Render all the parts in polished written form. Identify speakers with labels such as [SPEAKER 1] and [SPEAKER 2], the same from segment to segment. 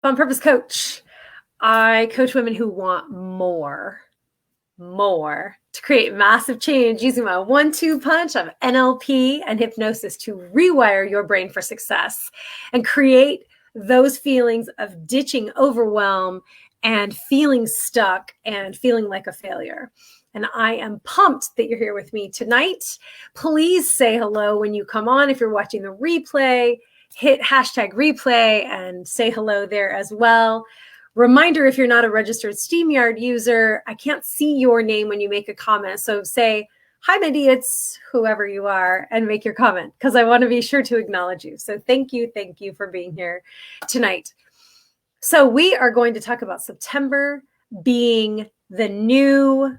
[SPEAKER 1] On Purpose Coach. I coach women who want more to create massive change using my 1-2 punch of NLP and hypnosis to rewire your brain for success and create those feelings of ditching overwhelm and feeling stuck and feeling like a failure. And I am pumped that you're here with me tonight. Please say hello when you come on. If you're watching the replay, hit hashtag replay and say hello there as well. Reminder, if you're not a registered StreamYard user, I can't see your name when you make a comment. So say, hi, Mindy, it's whoever you are, and make your comment because I want to be sure to acknowledge you. So thank you for being here tonight. So we are going to talk about September being the new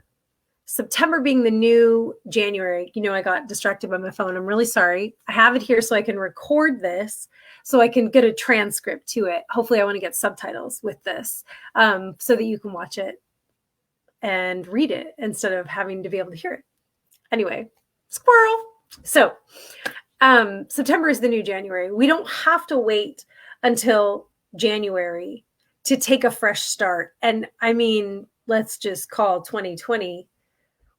[SPEAKER 1] January. You know, I got distracted by my phone. I'm really sorry. I have it here so I can record this so I can get a transcript to it. Hopefully I want to get subtitles with this so that you can watch it and read it instead of having to be able to hear it. Anyway, squirrel. So September is the new January. We don't have to wait until January to take a fresh start. And I mean, let's just call 2020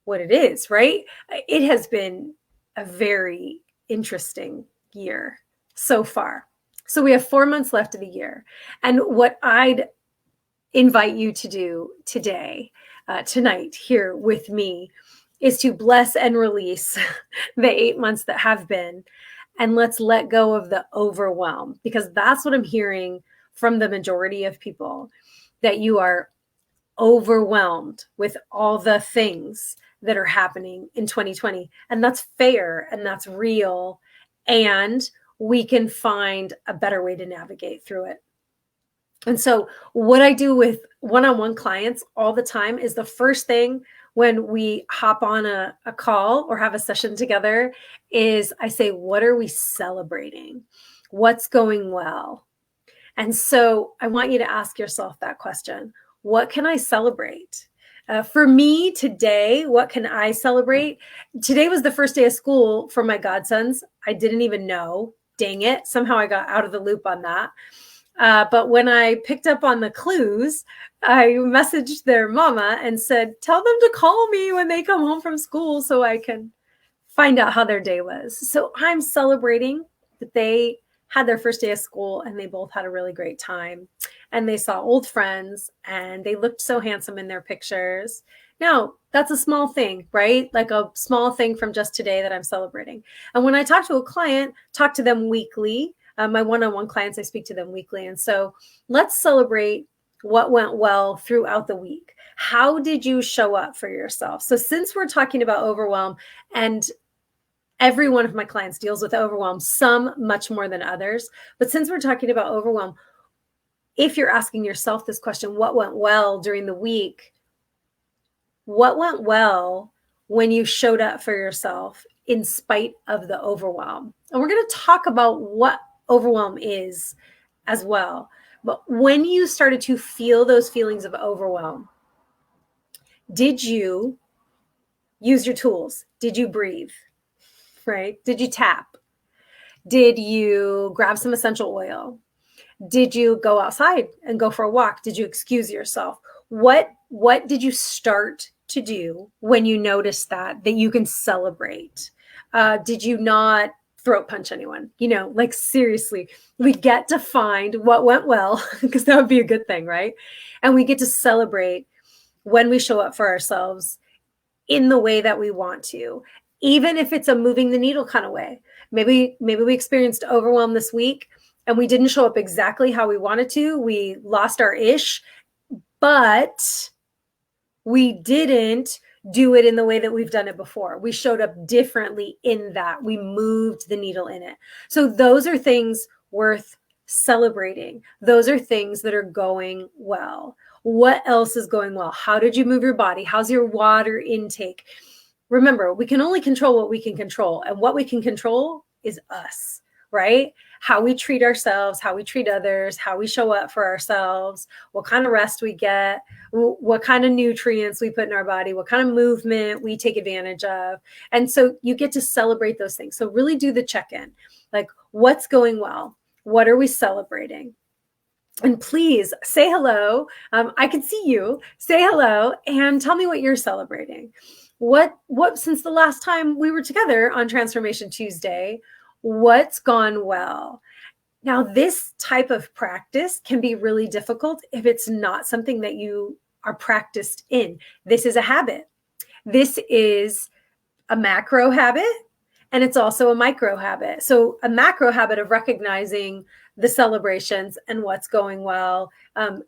[SPEAKER 1] what it is, right? It has been a very interesting year so far. So we have 4 months left of the year. And what I'd invite you to do today, tonight here with me, is to bless and release the 8 months that have been. And let's let go of the overwhelm, because that's what I'm hearing from the majority of people, that you are overwhelmed with all the things that are happening in 2020. And that's fair and that's real. And we can find a better way to navigate through it. And so what I do with one-on-one clients all the time is the first thing when we hop on a call or have a session together is I say, what are we celebrating? What's going well? And so I want you to ask yourself that question. What can I celebrate? For me today, what can I celebrate? Today was the first day of school for my godsons. I didn't even know. Dang it. Somehow I got out of the loop on that. But when I picked up on the clues, I messaged their mama and said, tell them to call me when they come home from school so I can find out how their day was. So I'm celebrating that they had their first day of school and they both had a really great time. And they saw old friends and they looked so handsome in their pictures. Now, that's a small thing, right? Like a small thing from just today that I'm celebrating. And when I talk to a client, talk to them weekly. My one-on-one clients, I speak to them weekly. And so let's celebrate what went well throughout the week. How did you show up for yourself? So since we're talking about overwhelm, and every one of my clients deals with overwhelm, some much more than others. But since we're talking about overwhelm, if you're asking yourself this question, what went well during the week? What went well when you showed up for yourself in spite of the overwhelm? And we're going to talk about what overwhelm is as well. But when you started to feel those feelings of overwhelm, did you use your tools? Did you breathe? Right? Did you tap? Did you grab some essential oil? Did you go outside and go for a walk? Did you excuse yourself? What did you start to do when you noticed that you can celebrate? Did you not throat punch anyone? You know, like seriously, we get to find what went well, because that would be a good thing, right? And we get to celebrate when we show up for ourselves in the way that we want to, even if it's a moving the needle kind of way. Maybe we experienced overwhelm this week and we didn't show up exactly how we wanted to. We lost our ish, but we didn't do it in the way that we've done it before. We showed up differently in that. We moved the needle in it. So those are things worth celebrating. Those are things that are going well. What else is going well? How did you move your body? How's your water intake? Remember, we can only control what we can control. And what we can control is us, right? How we treat ourselves, how we treat others, how we show up for ourselves, what kind of rest we get, what kind of nutrients we put in our body, what kind of movement we take advantage of. And so you get to celebrate those things. So really do the check-in. Like, what's going well? What are we celebrating? And please say hello. I can see you. Say hello and tell me what you're celebrating. What since the last time we were together on Transformation Tuesday, what's gone well? Now, this type of practice can be really difficult if it's not something that you are practiced in. This is a habit. This is a macro habit, and it's also a micro habit. So a macro habit of recognizing the celebrations and what's going well,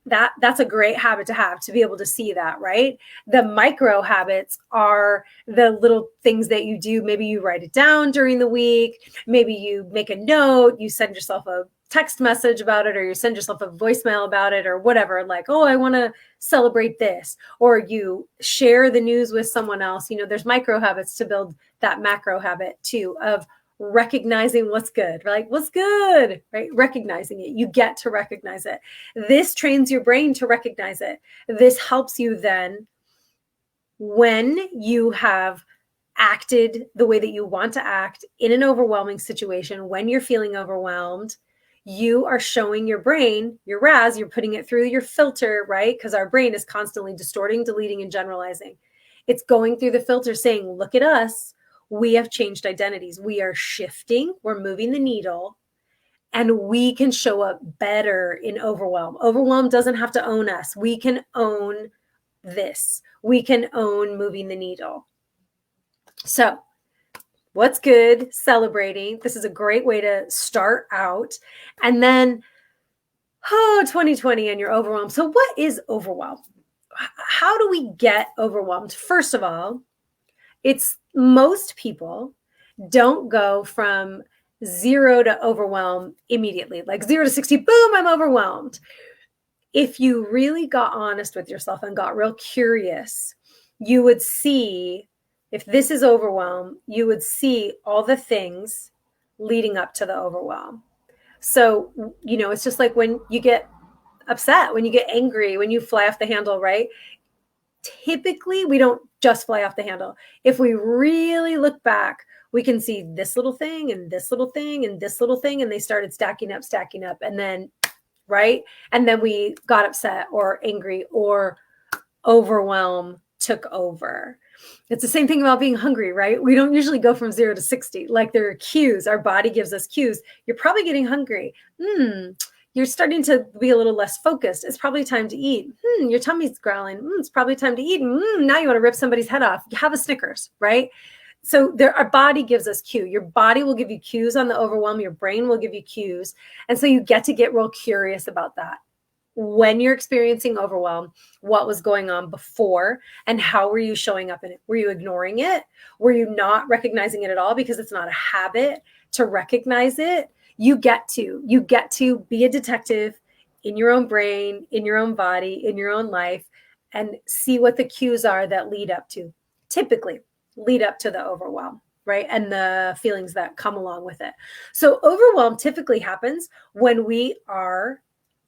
[SPEAKER 1] that's a great habit to be able to see that, right? The micro habits are the little things that you do. Maybe you write it down during the week. Maybe you make a note, you send yourself a text message about it, or you send yourself a voicemail about it, or whatever, like, oh, I want to celebrate this, or you share the news with someone else. There's micro habits to build that macro habit too, of recognizing what's good, like what's good, right? Recognizing it. You get to recognize it. This trains your brain to recognize it. This helps you then, when you have acted the way that you want to act in an overwhelming situation, when you're feeling overwhelmed, you are showing your brain, your RAS, you're putting it through your filter, right? Because our brain is constantly distorting, deleting, and generalizing. It's going through the filter saying, look at us. We have changed identities. We are shifting. We're moving the needle. And we can show up better in overwhelm. Overwhelm doesn't have to own us. We can own this. We can own moving the needle. So, what's good? Celebrating. This is a great way to start out. And then, 2020 and you're overwhelmed. So, what is overwhelm? How do we get overwhelmed? First of all, it's most people don't go from 0 to overwhelm immediately, like 0 to 60, boom, I'm overwhelmed. If you really got honest with yourself and got real curious, you would see, if this is overwhelm, you would see all the things leading up to the overwhelm. So, it's just like when you get upset, when you get angry, when you fly off the handle, right? Typically, we don't just fly off the handle. If we really look back, we can see this little thing and this little thing and this little thing, and they started stacking up, and then, right? And then we got upset or angry, or overwhelm took over. It's the same thing about being hungry, right? We don't usually go from 0 to 60. Like, there are cues. Our body gives us cues. You're probably getting hungry. You're starting to be a little less focused. It's probably time to eat. Your tummy's growling. It's probably time to eat. Now you want to rip somebody's head off. Have a Snickers, right? So our body gives us cue. Your body will give you cues on the overwhelm. Your brain will give you cues. And so you get to get real curious about that. When you're experiencing overwhelm, what was going on before, and how were you showing up in it? Were you ignoring it? Were you not recognizing it at all because it's not a habit to recognize it? You get to be a detective in your own brain, in your own body, in your own life, and see what the cues are that typically lead up to the overwhelm, right? And the feelings that come along with it. So overwhelm typically happens when we are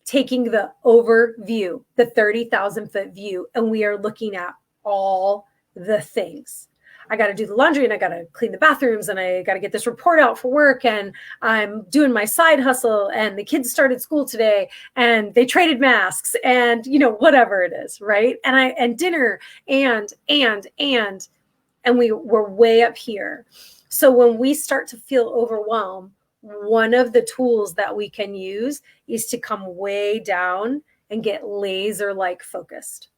[SPEAKER 1] taking the overview, the 30,000 foot view, and we are looking at all the things. I got to do the laundry, and I got to clean the bathrooms, and I got to get this report out for work, and I'm doing my side hustle, and the kids started school today, and they traded masks, and whatever it is, right? And dinner, and we're way up here. So when we start to feel overwhelmed, one of the tools that we can use is to come way down and get laser-like focused.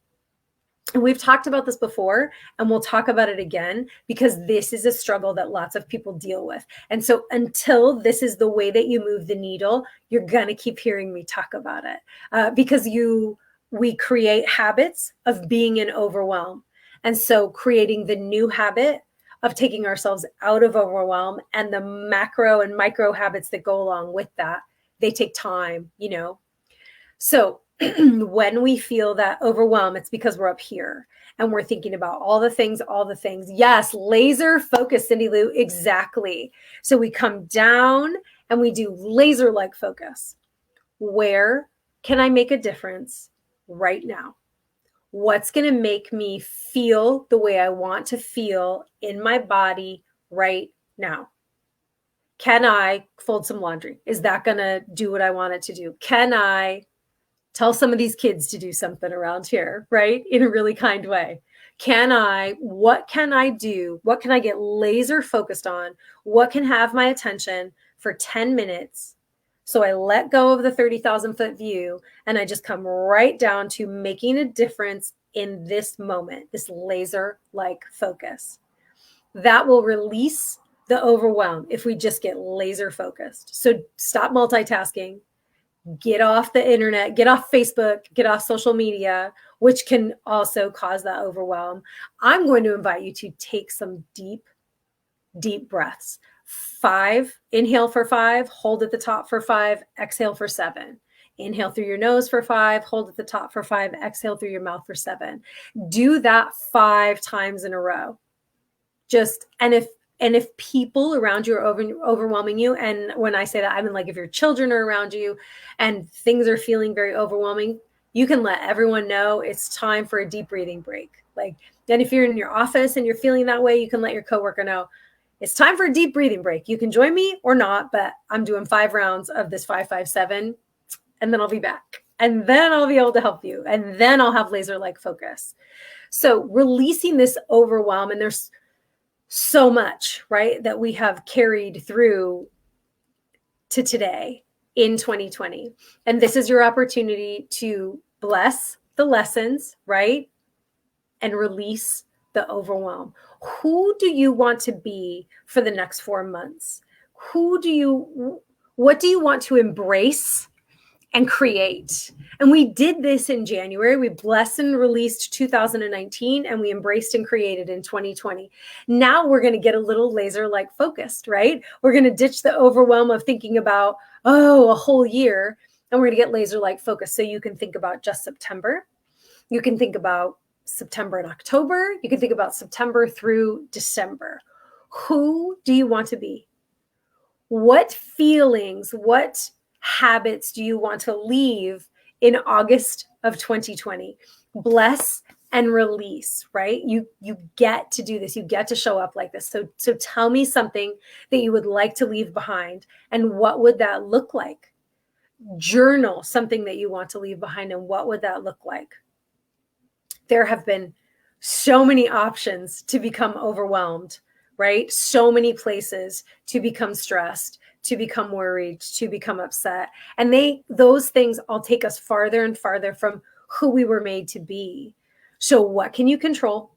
[SPEAKER 1] And we've talked about this before, and we'll talk about it again, because this is a struggle that lots of people deal with. And so until this is the way that you move the needle, you're going to keep hearing me talk about it, because we create habits of being in overwhelm. And so creating the new habit of taking ourselves out of overwhelm, and the macro and micro habits that go along with that, they take time, So when we feel that overwhelm, it's because we're up here and we're thinking about all the things. Yes, laser focus, Cindy Lou, exactly. So we come down and we do laser-like focus. Where can I make a difference right now? What's going to make me feel the way I want to feel in my body right now? Can I fold some laundry? Is that going to do what I want it to do? Can I Tell some of these kids to do something around here, right? In a really kind way. What can I do? What can I get laser focused on? What can have my attention for 10 minutes? So I let go of the 30,000 foot view and I just come right down to making a difference in this moment, this laser like focus. That will release the overwhelm if we just get laser focused. So stop multitasking, get off the internet, get off Facebook, get off social media, which can also cause that overwhelm. I'm going to invite you to take some deep, deep breaths. 5, inhale for 5, hold at the top for 5, exhale for 7. Inhale through your nose for 5, hold at the top for 5, exhale through your mouth for 7. Do that 5 times in a row. And if people around you are overwhelming you, and when I say that, I mean like if your children are around you and things are feeling very overwhelming, you can let everyone know it's time for a deep breathing break. Like, then if you're in your office and you're feeling that way, you can let your coworker know it's time for a deep breathing break. You can join me or not, but I'm doing 5 rounds of this 5-5-7, and then I'll be back. And then I'll be able to help you. And then I'll have laser-like focus. So releasing this overwhelm, and there's so much, right, that we have carried through to today in 2020. And this is your opportunity to bless the lessons, right? And release the overwhelm. Who do you want to be for the next 4 months? What do you want to embrace and create? And we did this in January. We blessed and released 2019, and we embraced and created in 2020. Now we're going to get a little laser-like focused, right? We're going to ditch the overwhelm of thinking about, a whole year, and we're going to get laser-like focused. So you can think about just September. You can think about September and October. You can think about September through December. Who do you want to be? What feelings, what habits do you want to leave in August of 2020? Bless and release, right? You get to do this. You get to show up like this. So tell me something that you would like to leave behind, and what would that look like? Journal something that you want to leave behind, and what would that look like? There have been so many options to become overwhelmed, right? So many places to become stressed, to become worried, to become upset. And those things all take us farther and farther from who we were made to be. So what can you control?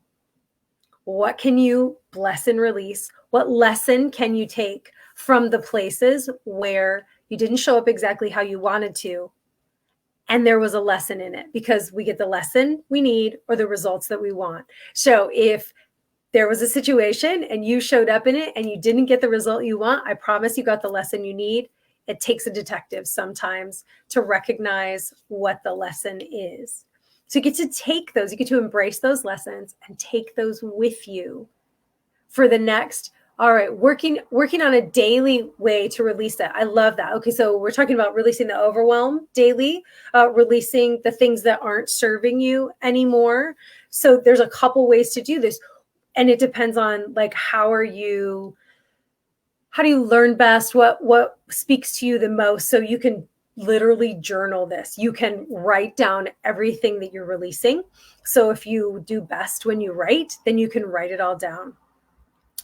[SPEAKER 1] What can you bless and release? What lesson can you take from the places where you didn't show up exactly how you wanted to, and there was a lesson in it? Because we get the lesson we need or the results that we want. So if there was a situation and you showed up in it and you didn't get the result you want, I promise you got the lesson you need. It takes a detective sometimes to recognize what the lesson is. So you get to take those, you get to embrace those lessons and take those with you for the next. All right, working on a daily way to release that. I love that. Okay, so we're talking about releasing the overwhelm daily, releasing the things that aren't serving you anymore. So there's a couple ways to do this. And it depends on like, how do you learn best? What speaks to you the most? So you can literally journal this. You can write down everything that you're releasing. So if you do best when you write, then you can write it all down.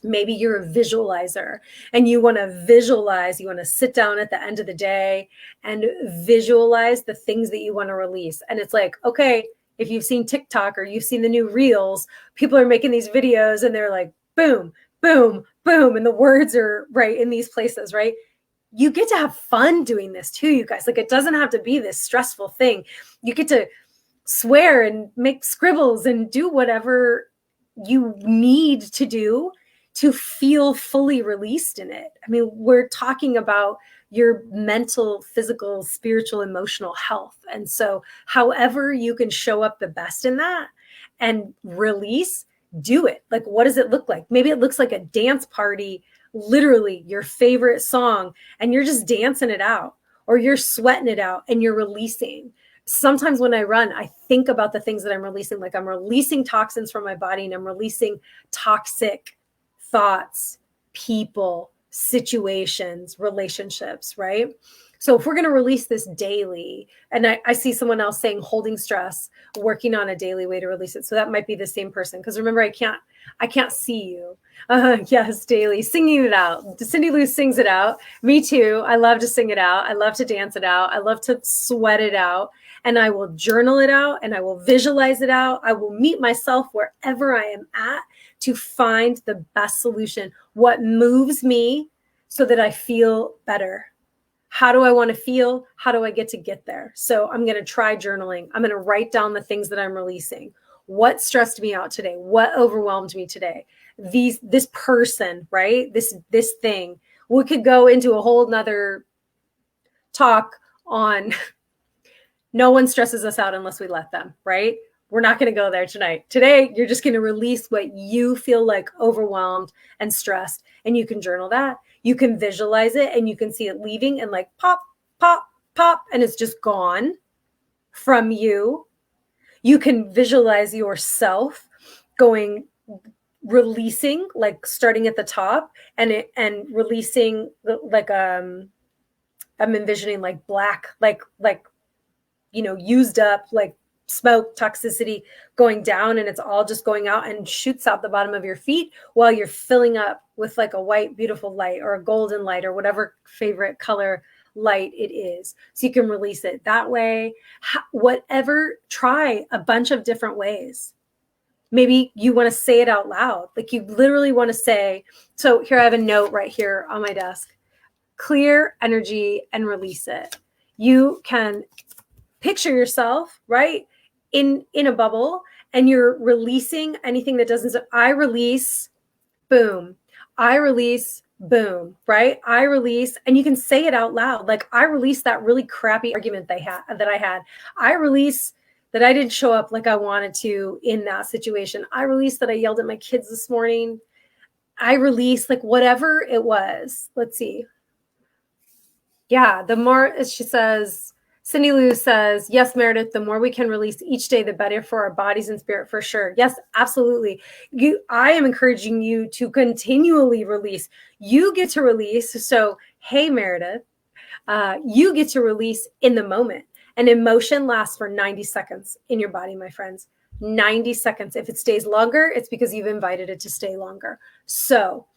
[SPEAKER 1] Maybe you're a visualizer and you want to sit down at the end of the day and visualize the things that you want to release. And it's like, okay, if you've seen TikTok or you've seen the new reels, people are making these videos and they're like, boom, boom, boom. And the words are right in these places, right? You get to have fun doing this too, you guys. Like, it doesn't have to be this stressful thing. You get to swear and make scribbles and do whatever you need to do to feel fully released in it. I mean, we're talking about your mental, physical, spiritual, emotional health. And so however you can show up the best in that and release, do it. Like, what does it look like? Maybe it looks like a dance party, literally your favorite song, and you're just dancing it out, or you're sweating it out and you're releasing. Sometimes when I run, I think about the things that I'm releasing, like I'm releasing toxins from my body and I'm releasing toxic thoughts, people, situations, relationships, right? So if we're going to release this daily, and I see someone else saying holding stress, working on a daily way to release it. So that might be the same person. Because remember, I can't see you. Yes, daily, singing it out. Cindy Lou sings it out. Me too. I love to sing it out. I love to dance it out. I love to sweat it out. And I will journal it out, and I will visualize it out. I will meet myself wherever I am at to find the best solution. What moves me so that I feel better. How do I want to feel? How do I get there? So I'm going to try journaling. I'm going to write down the things that I'm releasing. What stressed me out today? What overwhelmed me today? This person, right? This thing. We could go into a whole nother talk on no one stresses us out unless we let them, right? We're not going to go there tonight. Today, you're just going to release what you feel like overwhelmed and stressed, and you can journal that. You can visualize it, and you can see it leaving and like pop, pop, pop, and it's just gone from you. You can visualize yourself releasing, like starting at the top and releasing like I'm envisioning like black, like used up, like smoke, toxicity going down, and it's all just going out and shoots out the bottom of your feet while you're filling up with like a white, beautiful light or a golden light or whatever favorite color light it is. So you can release it that way. Whatever, try a bunch of different ways. Maybe you want to say it out loud. Like you literally want to say, so here I have a note right here on my desk, clear energy and release it. You can picture yourself, right, in a bubble, and you're releasing anything that doesn't. I release, boom. I release, boom, right? I release, and you can say it out loud. Like I release that really crappy argument that I had. I release that I didn't show up like I wanted to in that situation. I release that I yelled at my kids this morning. I release like whatever it was. Let's see. Yeah, the more, she says, Cindy Lou says, yes, Meredith, the more we can release each day, the better for our bodies and spirit, for sure. Yes, absolutely. I am encouraging you to continually release. You get to release. So, hey, Meredith, you get to release in the moment. An emotion lasts for 90 seconds in your body, my friends. 90 seconds. If it stays longer, it's because you've invited it to stay longer. So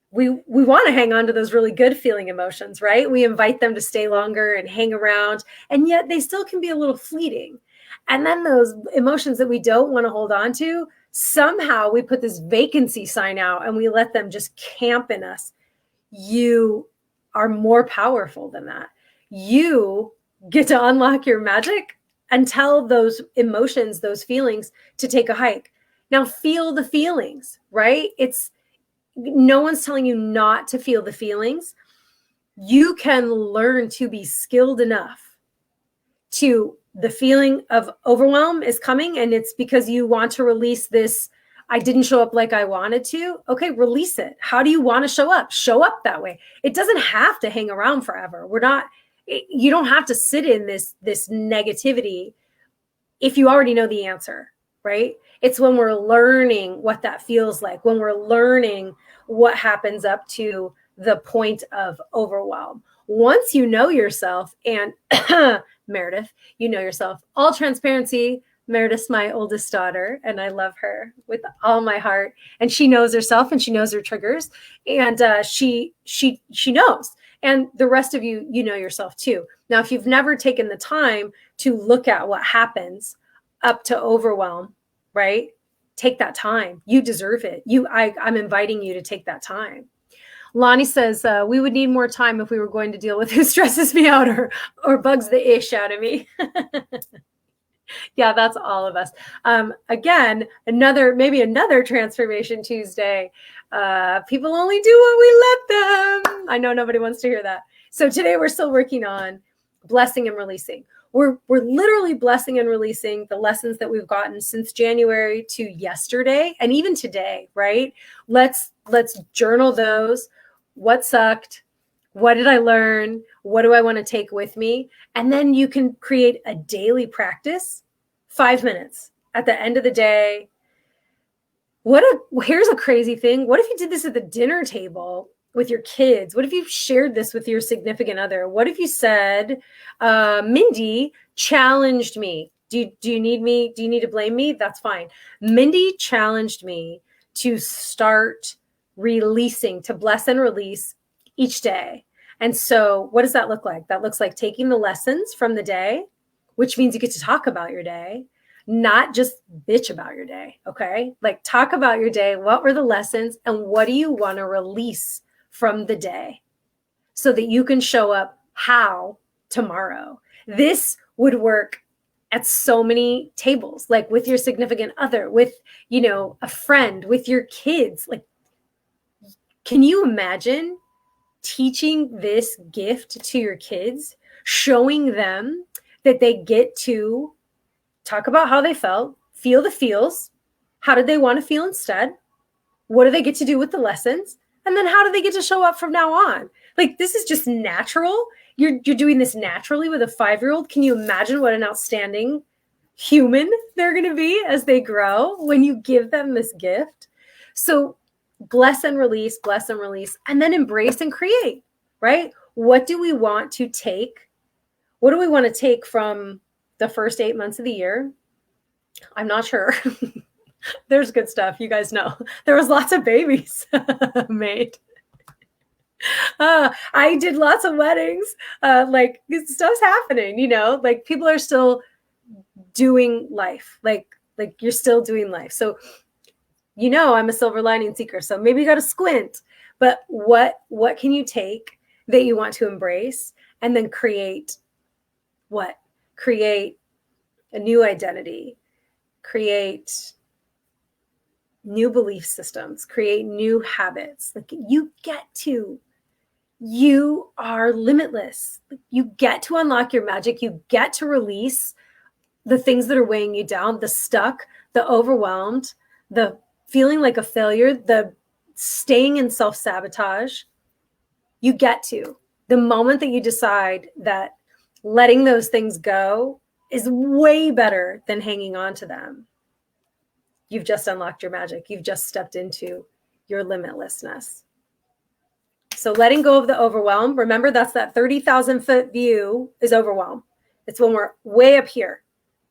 [SPEAKER 1] we want to hang on to those really good feeling emotions, right? We invite them to stay longer and hang around, and yet they still can be a little fleeting. And then those emotions that we don't want to hold on to, somehow we put this vacancy sign out and we let them just camp in us. You are more powerful than that. You get to unlock your magic and tell those emotions, those feelings, to take a hike. Now feel the feelings, right? No one's telling you not to feel the feelings. You can learn to be skilled enough to, the feeling of overwhelm is coming, and it's because you want to release this, I didn't show up like I wanted to. Okay, release it. How do you want to show up? Show up that way. It doesn't have to hang around forever. You don't have to sit in this negativity if you already know the answer, right? It's when we're learning what that feels like, when we're learning what happens up to the point of overwhelm. Once you know yourself, and Meredith, you know yourself, all transparency, Meredith's my oldest daughter, and I love her with all my heart. And she knows herself, and she knows her triggers, and she knows. And the rest of you, you know yourself too. Now, if you've never taken the time to look at what happens up to overwhelm, right? Take that time. You deserve it. I'm inviting you to take that time. Lonnie says, we would need more time if we were going to deal with who stresses me out or bugs the ish out of me. Yeah, that's all of us. Again, maybe another Transformation Tuesday. People only do what we let them. I know nobody wants to hear that. So today we're still working on blessing and releasing. We're literally blessing and releasing the lessons that we've gotten since January to yesterday and even today, right? Let's journal those. What sucked? What did I learn? What do I want to take with me? And then you can create a daily practice, 5 minutes at the end of the day. Here's a crazy thing. What if you did this at the dinner table with your kids? What if you shared this with your significant other? What if you said, Mindy challenged me? Do you need me? Do you need to blame me? That's fine. Mindy challenged me to start releasing, to bless and release each day. And so what does that look like? That looks like taking the lessons from the day, which means you get to talk about your day, not just bitch about your day. Okay. Like talk about your day. What were the lessons and what do you want to release from the day so that you can show up how tomorrow? This would work at so many tables, like with your significant other, with, a friend, with your kids. Like, can you imagine teaching this gift to your kids, showing them that they get to talk about how they felt, feel the feels, how did they want to feel instead? What do they get to do with the lessons? And then how do they get to show up from now on? Like, this is just natural. You're doing this naturally with a 5-year-old. Can you imagine what an outstanding human they're going to be as they grow when you give them this gift? So bless and release, and then embrace and create, right? What do we want to take? What do we want to take from the first 8 months of the year? I'm not sure. There's good stuff. You guys know there was lots of babies made. I did lots of weddings. Like stuff's happening, like people are still doing life. Like you're still doing life. So, I'm a silver lining seeker. So maybe you got to squint, but what can you take that you want to embrace and then create what? Create a new identity, create new belief systems, create new habits. Like you are limitless. You get to unlock your magic. You get to release the things that are weighing you down, the stuck, the overwhelmed, the feeling like a failure, the staying in self-sabotage. You get to. The moment that you decide that letting those things go is way better than hanging on to them, you've just unlocked your magic. You've just stepped into your limitlessness. So letting go of the overwhelm, remember that's that 30,000 foot view is overwhelm. It's when we're way up here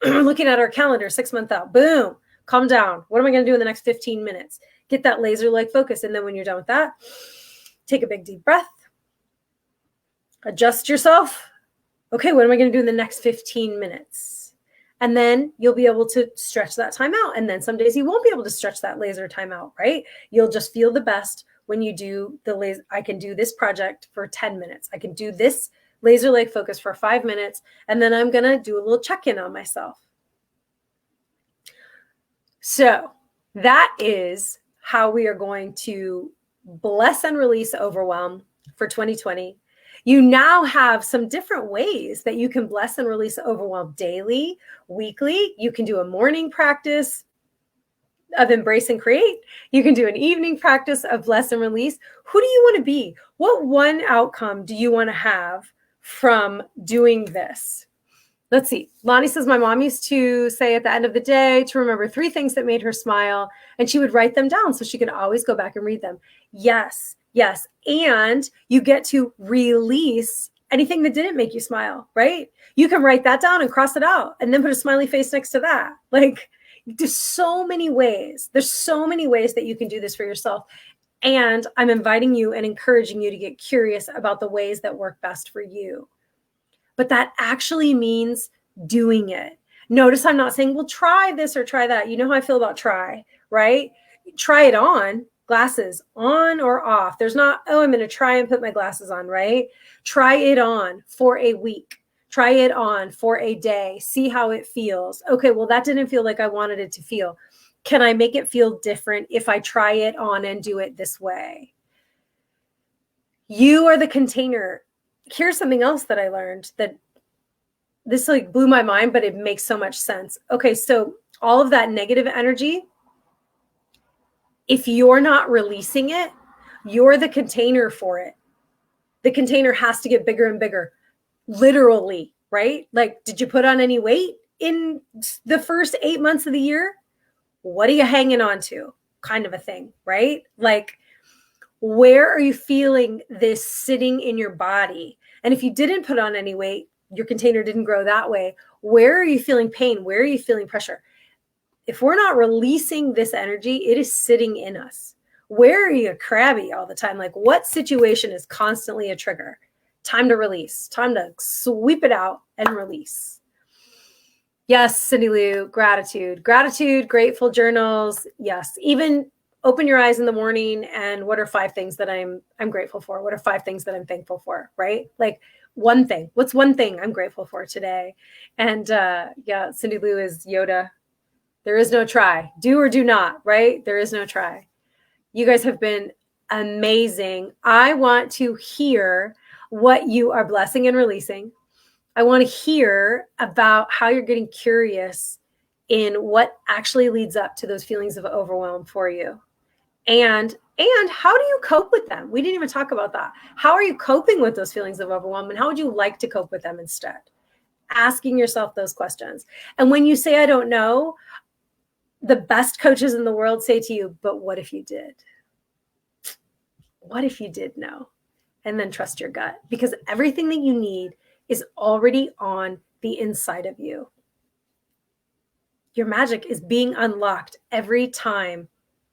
[SPEAKER 1] looking at our calendar 6 months out. Boom, calm down. What am I going to do in the next 15 minutes? Get that laser-like focus. And then when you're done with that, take a big deep breath. Adjust yourself. Okay, what am I going to do in the next 15 minutes? And then you'll be able to stretch that time out. And then some days you won't be able to stretch that laser time out, right? You'll just feel the best when you do the laser. I can do this project for 10 minutes. I can do this laser-like focus for 5 minutes. And then I'm going to do a little check-in on myself. So that is how we are going to bless and release overwhelm for 2020. You now have some different ways that you can bless and release overwhelm daily, weekly. You can do a morning practice of embrace and create. You can do an evening practice of bless and release. Who do you want to be? What one outcome do you want to have from doing this? Let's see. Lonnie says, my mom used to say at the end of the day to remember 3 things that made her smile, and she would write them down so she could always go back and read them. Yes. And you get to release anything that didn't make you smile, right? You can write that down and cross it out and then put a smiley face next to that. Like, there's so many ways. There's so many ways that you can do this for yourself. And I'm inviting you and encouraging you to get curious about the ways that work best for you. But that actually means doing it. Notice I'm not saying, well, try this or try that. You know how I feel about try, right? Try it on. Glasses on or off. There's not, oh, I'm going to try and put my glasses on, right? Try it on for a week. Try it on for a day. See how it feels. Okay, well, that didn't feel like I wanted it to feel. Can I make it feel different if I try it on and do it this way? You are the container. Here's something else that I learned that this like blew my mind, but it makes so much sense. Okay, so all of that negative energy, if you're not releasing it, you're the container for it. The container has to get bigger and bigger, literally, right? Like, did you put on any weight in the first 8 months of the year? What are you hanging on to? Kind of a thing, right? Like, Where are you feeling this sitting in your body? And if you didn't put on any weight, your container didn't grow that way. Where are you feeling pain? Where are you feeling pressure? If we're not releasing this energy, it is sitting in us. Where are you crabby all the time? Like, what situation is constantly a trigger? Time to release, time to sweep it out and release. Yes, Cindy Lou, gratitude, grateful journals. Yes, even open your eyes in the morning and what are 5 things that I'm grateful for? What are 5 things that I'm thankful for? Right? Like one thing. What's one thing I'm grateful for today? And yeah, Cindy Lou is Yoda. There is no try. Do or do not, right? There is no try. You guys have been amazing. I want to hear what you are blessing and releasing. I want to hear about how you're getting curious in what actually leads up to those feelings of overwhelm for you. And how do you cope with them? We didn't even talk about that. How are you coping with those feelings of overwhelm, and how would you like to cope with them instead? Asking yourself those questions. And when you say, I don't know, the best coaches in the world say to you, but what if you did? What if you did know? And then trust your gut, because everything that you need is already on the inside of you. Your magic is being unlocked every time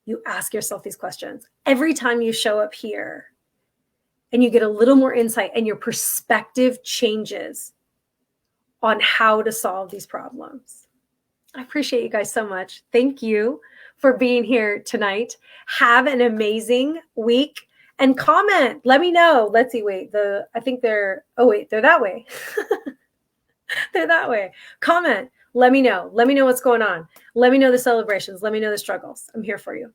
[SPEAKER 1] you ask yourself these questions. Every time you show up here and you get a little more insight and your perspective changes on how to solve these problems. I appreciate you guys so much. Thank you for being here tonight. Have an amazing week. And comment, let me know. Let's see, wait, I think they're that way. They're that way. Comment, let me know. Let me know what's going on. Let me know the celebrations. Let me know the struggles. I'm here for you.